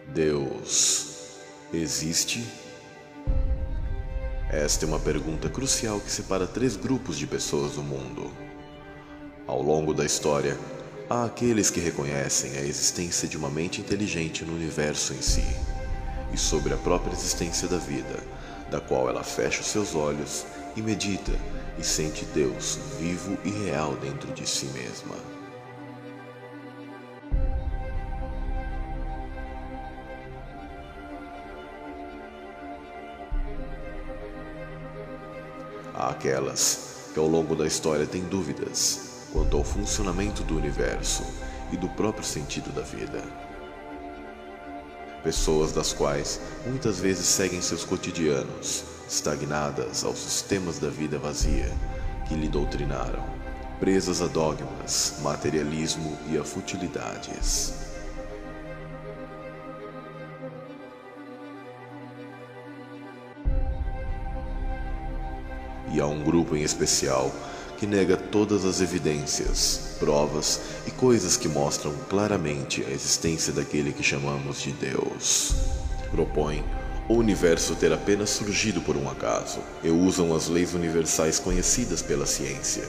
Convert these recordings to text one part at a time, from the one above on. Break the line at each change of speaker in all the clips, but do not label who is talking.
Deus existe? Esta é uma pergunta crucial que separa três grupos de pessoas no mundo. Ao longo da história, há aqueles que reconhecem a existência de uma mente inteligente no universo em si, e sobre a própria existência da vida, da qual ela fecha os seus olhos e medita e sente Deus vivo e real dentro de si mesma. Há aquelas que ao longo da história têm dúvidas quanto ao funcionamento do universo e do próprio sentido da vida. Pessoas das quais muitas vezes seguem seus cotidianos, estagnadas aos sistemas da vida vazia que lhe doutrinaram, presas a dogmas, materialismo e a futilidades. E há um grupo em especial que nega todas as evidências, provas e coisas que mostram claramente a existência daquele que chamamos de Deus. Propõem o universo ter apenas surgido por um acaso e usam as leis universais conhecidas pela ciência,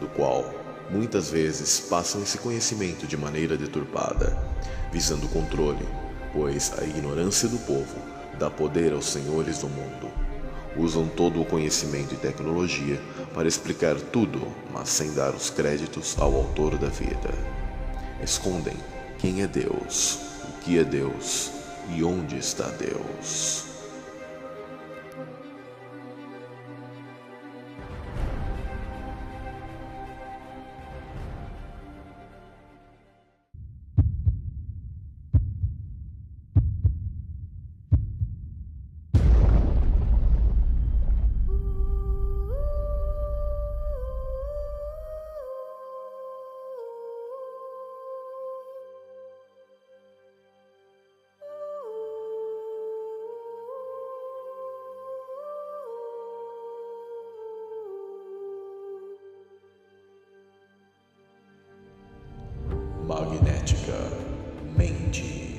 do qual muitas vezes passam esse conhecimento de maneira deturpada, visando o controle, pois a ignorância do povo dá poder aos senhores do mundo. Usam todo o conhecimento e tecnologia para explicar tudo, mas sem dar os créditos ao autor da vida. Escondem quem é Deus, o que é Deus e onde está Deus. Magnética Mente.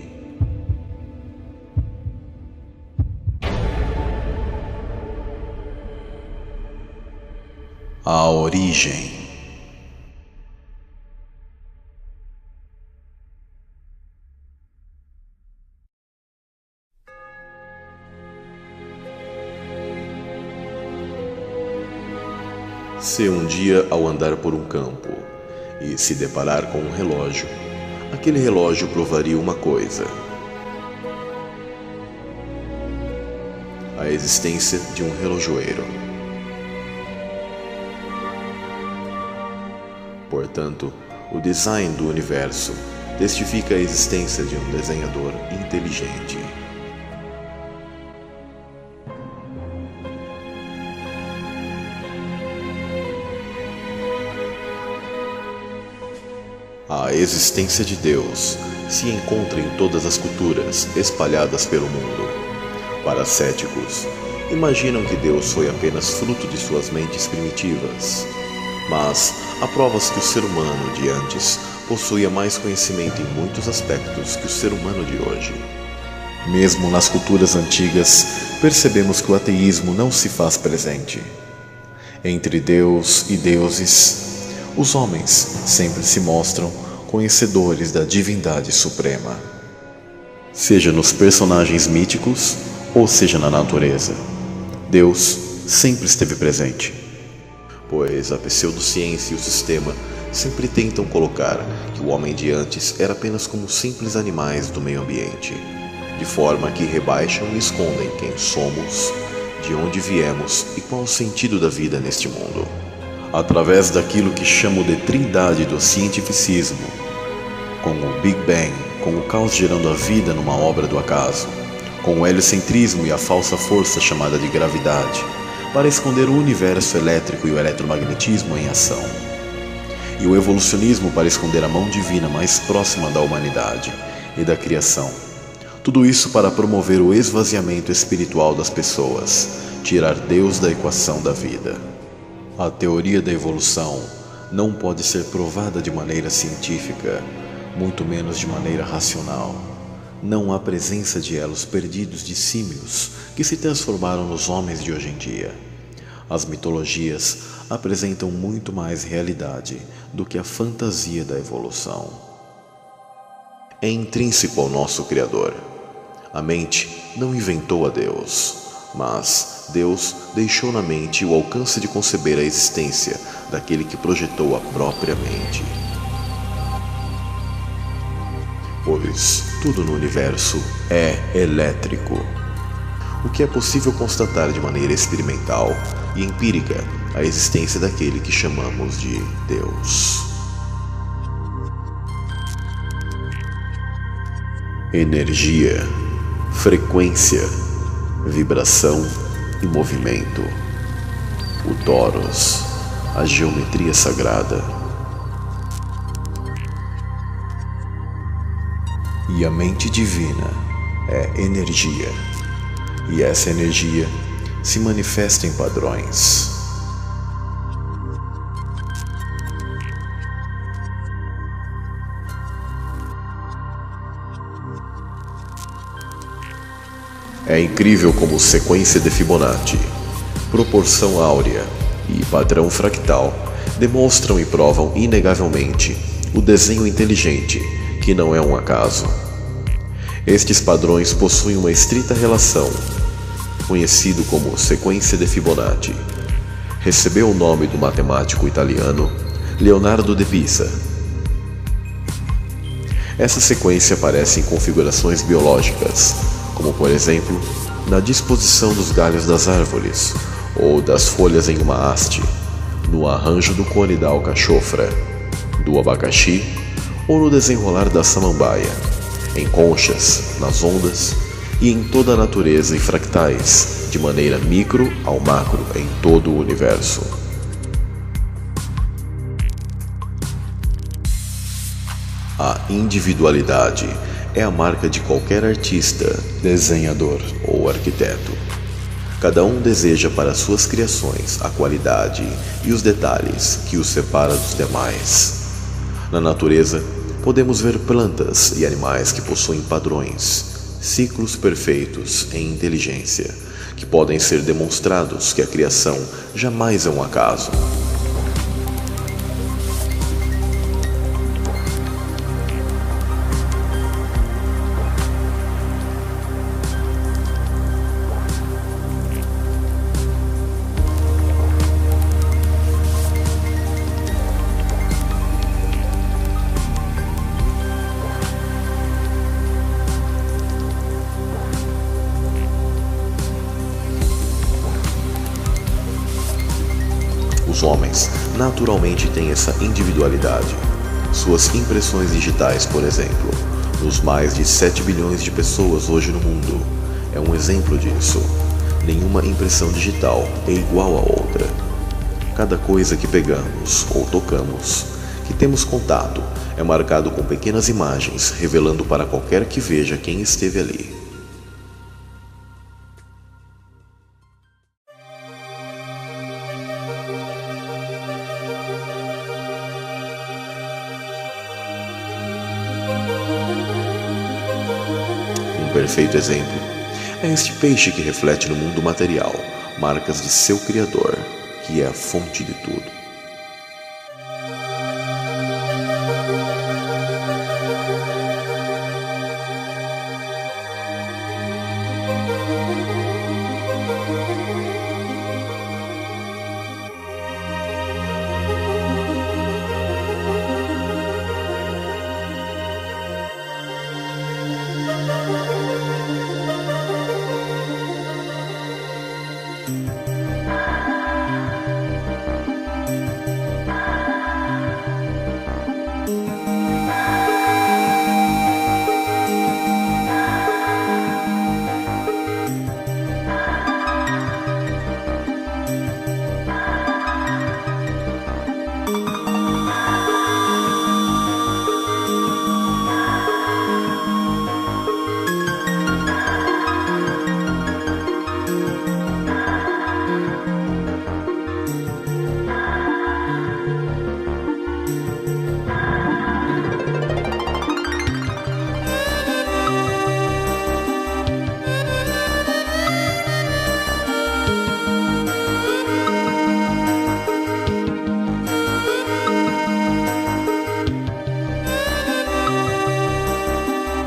A origem. Se um dia, ao andar por um campo e se deparar com um relógio, aquele relógio provaria uma coisa: a existência de um relojoeiro. Portanto, o design do universo testifica a existência de um desenhador inteligente. A existência de Deus se encontra em todas as culturas espalhadas pelo mundo. Para céticos, imaginam que Deus foi apenas fruto de suas mentes primitivas. Mas há provas que o ser humano de antes possuía mais conhecimento em muitos aspectos que o ser humano de hoje. Mesmo nas culturas antigas, percebemos que o ateísmo não se faz presente. Entre Deus e deuses, os homens sempre se mostram conhecedores da divindade suprema, seja nos personagens míticos ou seja na natureza. Deus sempre esteve presente, pois a pseudociência e o sistema sempre tentam colocar que o homem de antes era apenas como simples animais do meio ambiente, de forma que rebaixam e escondem quem somos, de onde viemos e qual o sentido da vida neste mundo. Através daquilo que chamo de trindade do cientificismo, com o Big Bang, com o caos gerando a vida numa obra do acaso, com o heliocentrismo e a falsa força chamada de gravidade, para esconder o universo elétrico e o eletromagnetismo em ação, e o evolucionismo para esconder a mão divina mais próxima da humanidade e da criação. Tudo isso para promover o esvaziamento espiritual das pessoas, tirar Deus da equação da vida. A teoria da evolução não pode ser provada de maneira científica, muito menos de maneira racional. não há presença de elos perdidos de símios que se transformaram nos homens de hoje em dia. As mitologias apresentam muito mais realidade do que a fantasia da evolução. É intrínseco ao nosso Criador. A mente não inventou a Deus, mas Deus deixou na mente o alcance de conceber a existência daquele que projetou a própria mente. Pois tudo no universo é elétrico, o que é possível constatar de maneira experimental e empírica a existência daquele que chamamos de Deus. Energia, frequência, vibração e movimento. O Toros, a geometria sagrada. E a mente divina é energia, e essa energia se manifesta em padrões. É incrível como sequência de Fibonacci, proporção áurea e padrão fractal demonstram e provam inegavelmente o desenho inteligente, que não é um acaso. Estes padrões possuem uma estrita relação, conhecido como sequência de Fibonacci. Recebeu o nome do matemático italiano Leonardo de Pisa. Essa sequência aparece em configurações biológicas, como por exemplo, na disposição dos galhos das árvores, ou das folhas em uma haste, no arranjo do cone da alcachofra, do abacaxi, ou no desenrolar da samambaia, em conchas, nas ondas e em toda a natureza e fractais, de maneira micro ao macro em todo o universo. A individualidade é a marca de qualquer artista, desenhador ou arquiteto. Cada um deseja para suas criações a qualidade e os detalhes que os separa dos demais. Na natureza, podemos ver plantas e animais que possuem padrões, ciclos perfeitos em inteligência, que podem ser demonstrados que a criação jamais é um acaso. Os homens naturalmente têm essa individualidade. Suas impressões digitais, por exemplo, nos mais de 7 bilhões de pessoas hoje no mundo, é um exemplo disso. Nenhuma impressão digital é igual a outra. Cada coisa que pegamos ou tocamos, que temos contato, é marcado com pequenas imagens, revelando para qualquer que veja quem esteve ali. Um perfeito exemplo é este peixe que reflete no mundo material marcas de seu Criador, que é a fonte de tudo.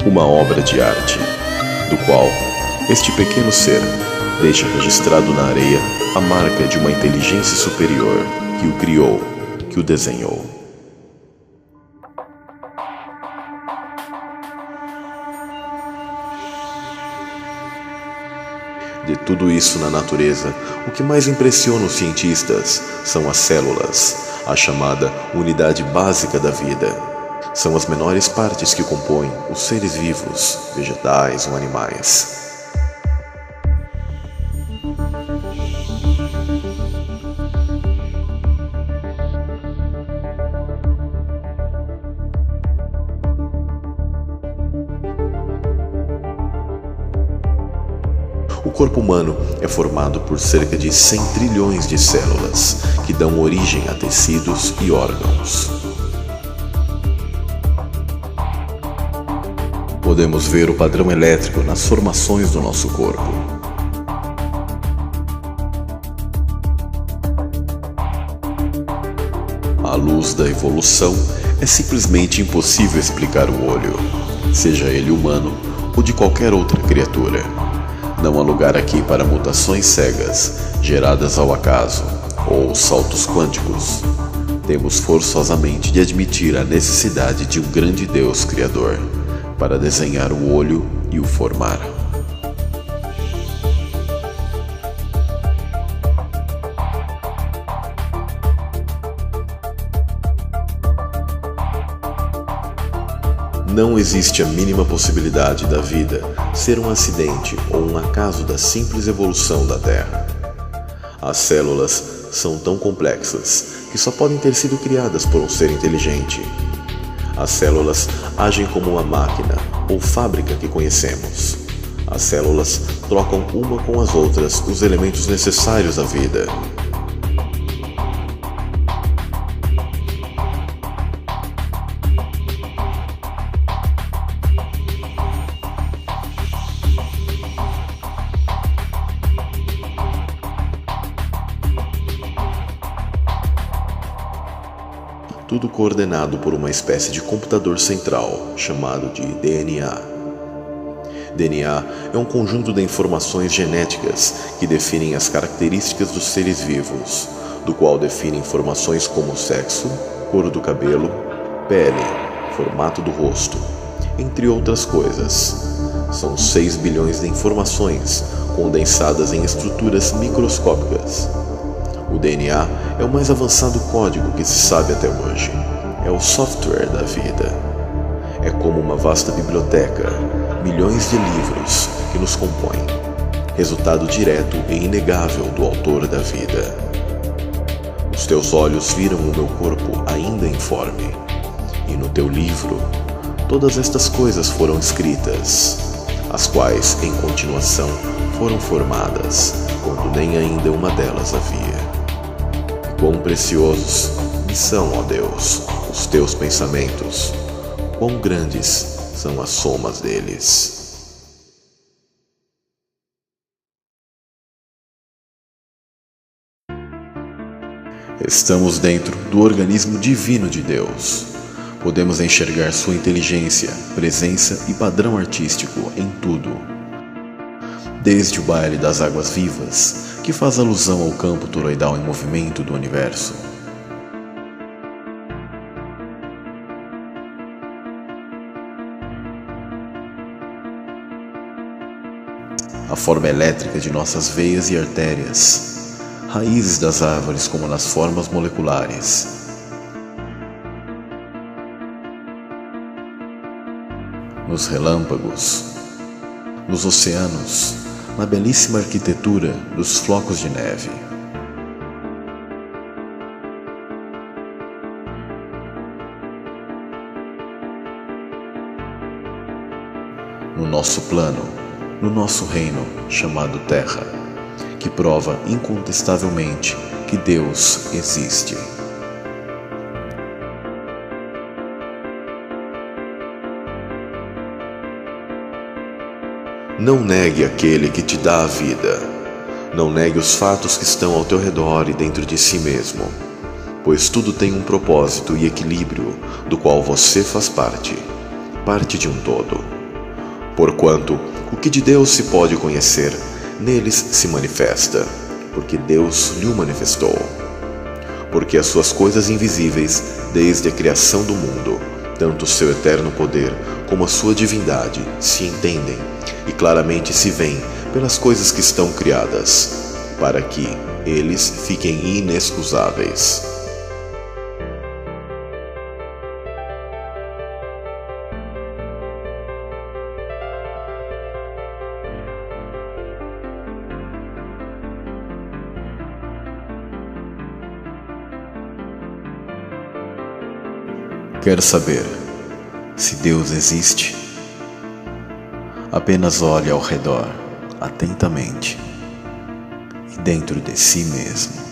uma obra de arte, do qual este pequeno ser deixa registrado na areia a marca de uma inteligência superior que o criou, que o desenhou. De tudo isso na natureza, o que mais impressiona os cientistas são as células, a chamada unidade básica da vida. São as menores partes que compõem os seres vivos, vegetais ou animais. O corpo humano é formado por cerca de 100 trilhões de células, que dão origem a tecidos e órgãos. Podemos ver o padrão elétrico nas formações do nosso corpo. À luz da evolução, é simplesmente impossível explicar o olho, seja ele humano ou de qualquer outra criatura. Não há lugar aqui para mutações cegas, geradas ao acaso, ou saltos quânticos. Temos forçosamente de admitir a necessidade de um grande Deus Criador, para desenhar o olho e o formar. Não existe a mínima possibilidade da vida ser um acidente ou um acaso da simples evolução da Terra. As células são tão complexas que só podem ter sido criadas por um ser inteligente. As células agem como uma máquina ou fábrica que conhecemos. As células trocam uma com as outras os elementos necessários à vida. Tudo coordenado por uma espécie de computador central, chamado de DNA. DNA é um conjunto de informações genéticas que definem as características dos seres vivos, do qual define informações como sexo, cor do cabelo, pele, formato do rosto, entre outras coisas. São 6 bilhões de informações condensadas em estruturas microscópicas. O DNA é o mais avançado código que se sabe até hoje. É o software da vida. É como uma vasta biblioteca, milhões de livros que nos compõem, resultado direto e inegável do autor da vida. Os teus olhos viram o meu corpo ainda informe, e no teu livro todas estas coisas foram escritas, as quais, em continuação, foram formadas, quando nem ainda uma delas havia. Quão preciosos me são, ó Deus, os teus pensamentos, quão grandes são as somas deles. Estamos dentro do organismo divino de Deus. Podemos enxergar sua inteligência, presença e padrão artístico em tudo. Desde o baile das águas vivas, que faz alusão ao campo toroidal em movimento do universo. A forma elétrica de nossas veias e artérias, raízes das árvores como nas formas moleculares. Nos relâmpagos, nos oceanos, na belíssima arquitetura dos flocos de neve. No nosso plano, no nosso reino chamado Terra, que prova incontestavelmente que Deus existe. Não negue aquele que te dá a vida. Não negue os fatos que estão ao teu redor e dentro de si mesmo, pois tudo tem um propósito e equilíbrio do qual você faz parte de um todo. Porquanto o que de Deus se pode conhecer, neles se manifesta, porque Deus lhe o manifestou. Porque as suas coisas invisíveis, desde a criação do mundo, tanto o seu eterno poder como a sua divindade, se entendem e claramente se veem pelas coisas que estão criadas, para que eles fiquem inexcusáveis. Quer saber se Deus existe? Apenas olhe ao redor atentamente e dentro de si mesmo.